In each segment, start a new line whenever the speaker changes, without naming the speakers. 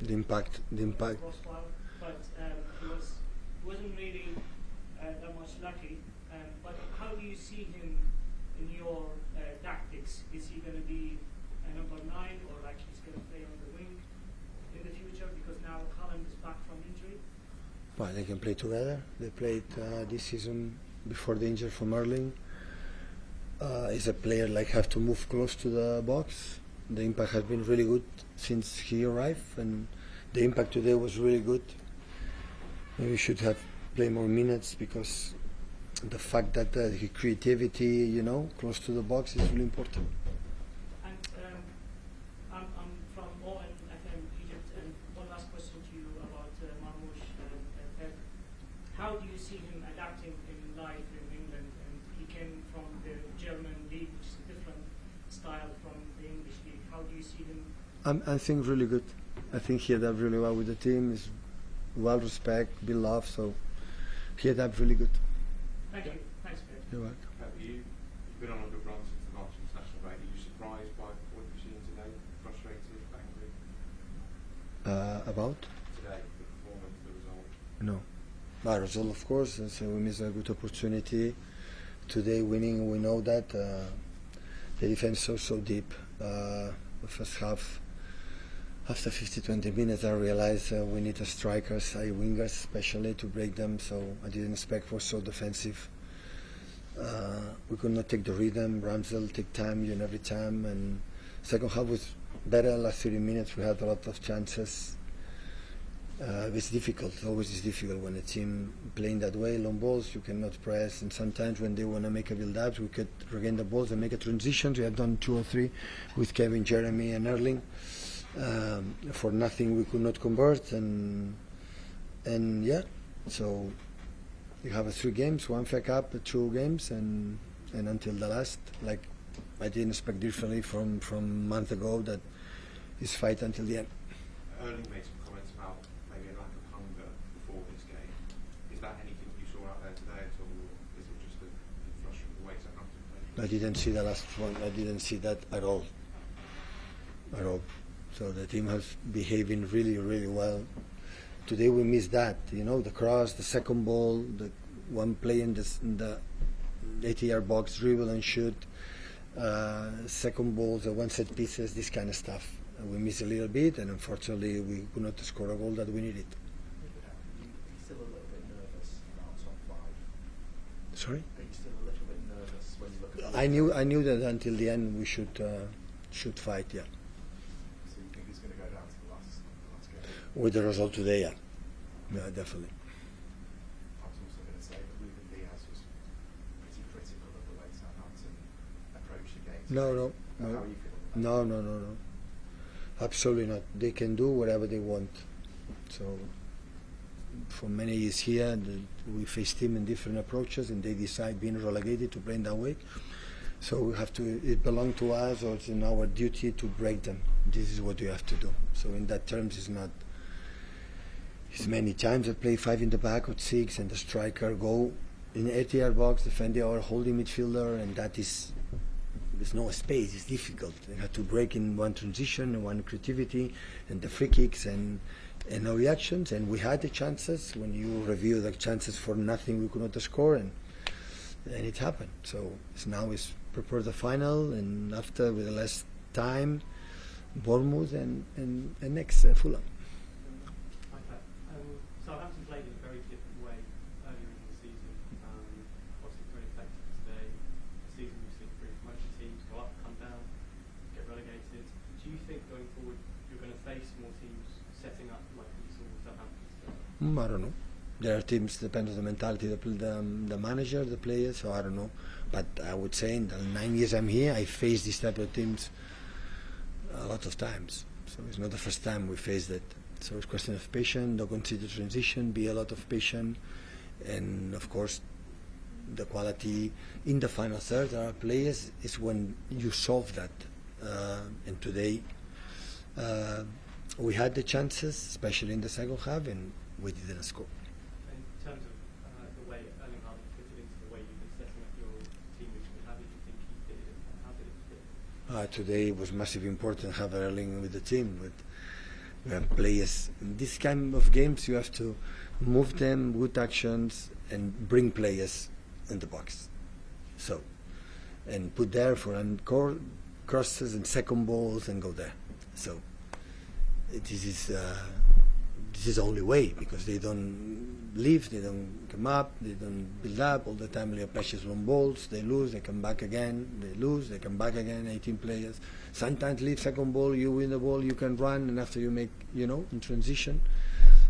The impact.
Crossbar, but he wasn't really that much lucky. But how do you see him in your tactics? Is he going to be a number 9, or like he's going to play on the wing in the future? Because now Haaland is back from injury.
Well, they can play together. They played this season before the injury from Erling. Is a player like have to move close to the box. The impact has been really good since he arrived, and the impact today was really good. Maybe we should have played more minutes, because the fact that his creativity, close to the box is really important.
And I'm from Oman, FM, Egypt, and one last question to you about Marmoush and Pep. How do you see him adapting in life in England? And he came from the German league, which is a different style from the English league. How do you see him?
I think really good. I think he adapted really well with the team. Is well respected, be loved. So he adapted really good.
Thank you. Thanks, Pep.
You're welcome.
You've been on a good run since the March international break. Are you surprised by what you've seen today? Frustrated, angry?
About?
Today, the performance, the result?
No. But result, of course. So we missed a good opportunity. Today, winning, we know that the defense is so deep. The first half, after 50-20 minutes, I realized we need strikers, wingers especially, to break them. So I didn't expect for so defensive. We could not take the rhythm. Ramsdale take time, every time. And second half was better. Last 30 minutes, we had a lot of chances. It's difficult. Always is difficult when a team playing that way. Long balls, you cannot press. And sometimes when they want to make a build-up, we could regain the balls and make a transition. We have done 2 or 3 with Kevin, Jeremy, and Erling. For nothing, we could not convert. And yeah, so you have 3 games, 1 FA Cup, 2 games, and until the last, like I didn't expect differently from a month ago, that is fight until the end.
Erling made some comments about maybe a lack of hunger before this game. Is that anything you saw out there today at all, or is it just a flush of the way Southampton played?
I didn't see the last one. I didn't see that at all. At all. So the team has behaving really, really well. Today we missed that. The cross, the second ball, the one play in the 80-yard box, dribble and shoot, second balls, the one set pieces, this kind of stuff. We missed a little bit, and unfortunately we could not score a goal that we needed.
Are you still a little bit nervous about top 5?
Sorry?
Are you still a little bit nervous when you look at
I knew that until the end we should fight, yeah.
So you think it's going to go down to the last game?
With the result today, yeah. Yeah, definitely.
I was also going to say that Ruben Diaz was pretty critical of the way Southampton approached the game.
No.
How are you feeling about
No. Absolutely not. They can do whatever they want. So for many years here, we faced them in different approaches, and they decide being relegated to play in that way. So we have to. It belongs to us, or it's in our duty to break them. This is what you have to do. So in that terms, it's not. It's many times I play 5 in the back or 6, and the striker go in 80-yard box, defend our holding midfielder, and that is. There's no space. It's difficult. You have to break in one transition and one creativity, and the free kicks and no reactions. And we had the chances. When you review the chances for nothing, we could not score, and it happened. So now is prepare the final, and after with the less time, Bournemouth and next Fulham.
Southampton played in a very different way earlier in the season. Obviously very effective today. This season we've seen 3 promotion teams go up, come down, get relegated. Do you think going forward you're going to face more teams setting up like we saw Southampton today?
I don't know. There are teams, depend on the mentality, the manager, the players, so I don't know. But I would say in the 9 years I'm here, I faced this type of teams a lot of times. So it's not the first time we faced it. So it's a question of patience, don't consider transition, be a lot of patience, and of course the quality in the final third our players is when you solve that. And today we had the chances, especially in the second half, and we didn't score.
In terms of the way Erling Haaland fitted into the way you've been setting up your team recently, how did you think he did it, and how did it fit?
Today it was massively important to have Erling with the team. But We have players. In this kind of games, you have to move them with actions and bring players in the box. So, and put there for crosses and second balls and go there. So, this is the only way, because they don't leave, they don't come up, they don't build up all the time. Leo Pesce's long balls, they lose, they come back again, they lose, they come back again. 18 players. Sometimes leave second ball, you win the ball, you can run, and after you make, in transition.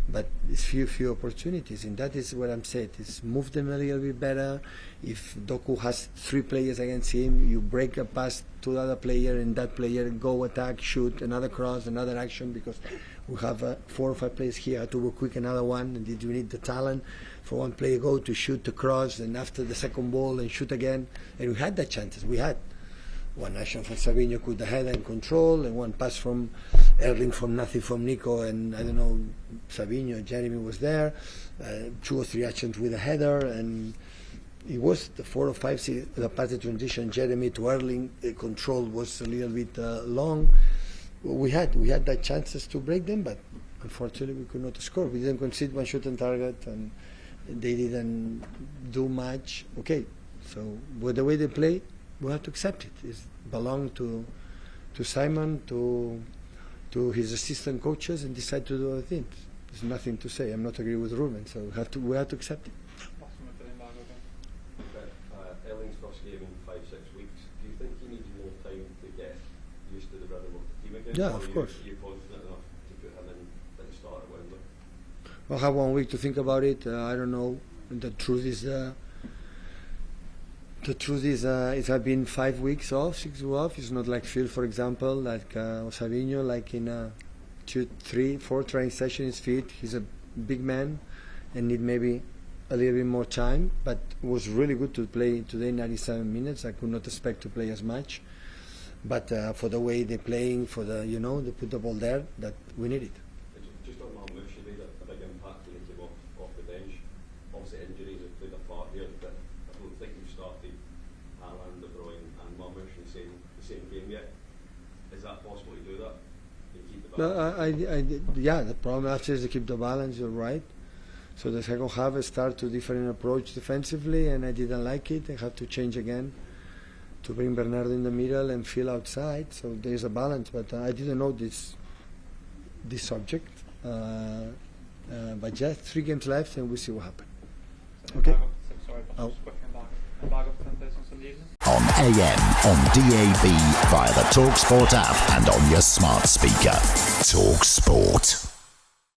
But it's few opportunities, and that is what I'm saying. Is move them a little bit better. If Doku has 3 players against him, you break a pass to the other player, and that player go attack, shoot, another cross, another action, because we have 4 or 5 players here to go quick another one, and we need the talent for one player go to shoot the cross, and after the second ball and shoot again. And we had the chances. We had one action from Savinho with the header and control, and one pass from Erling from nothing from Nico, and I don't know, Savinho, Jeremy was there, 2 or 3 actions with a header, and it was the 4 or 5 the pass the transition Jeremy to Erling, the control was a little bit long. We had the chances to break them, but unfortunately we could not score. We didn't concede one shot on target, and they didn't do much. Okay, so with the way they play, we have to accept it. It belongs to Simon, to his assistant coaches, and decide to do other things. There's nothing to say. I'm not agree with Ruben, so we have to accept it.
Erling's first game in 5-6 weeks. Do you think he needs more time to get used to the rhythm of the team again?
Yeah, of course.
Are you confident enough to put him in at the start of Wembley?
I'll have 1 week to think about it. I don't know. The truth is, it has been 5 weeks off, 6 weeks off. It's not like Phil, for example, like Savinho, like in 2, 3, 4 training sessions fit. He's a big man and need maybe a little bit more time, but it was really good to play today 97 minutes. I could not expect to play as much, but for the way they're playing, for the, they put the ball there, that we need it.
Just on Marmoush, you made a big impact when he came off the bench. Obviously injuries have played a part here, but I don't think you've started Haaland, De Bruyne and Marmoush in the same game yet. Is that possible to do that? You keep the balance?
Yeah, the problem after is to keep the balance, you're right. So the second half I start to different approach defensively, and I didn't like it. I had to change again to bring Bernardo in the middle and Phil outside. So there's a balance, but I didn't know this subject. But just 3 games left, and we'll see what happens. Okay. Oh.
On AM, on DAB, via the talkSPORT app, and on your smart speaker. talkSPORT.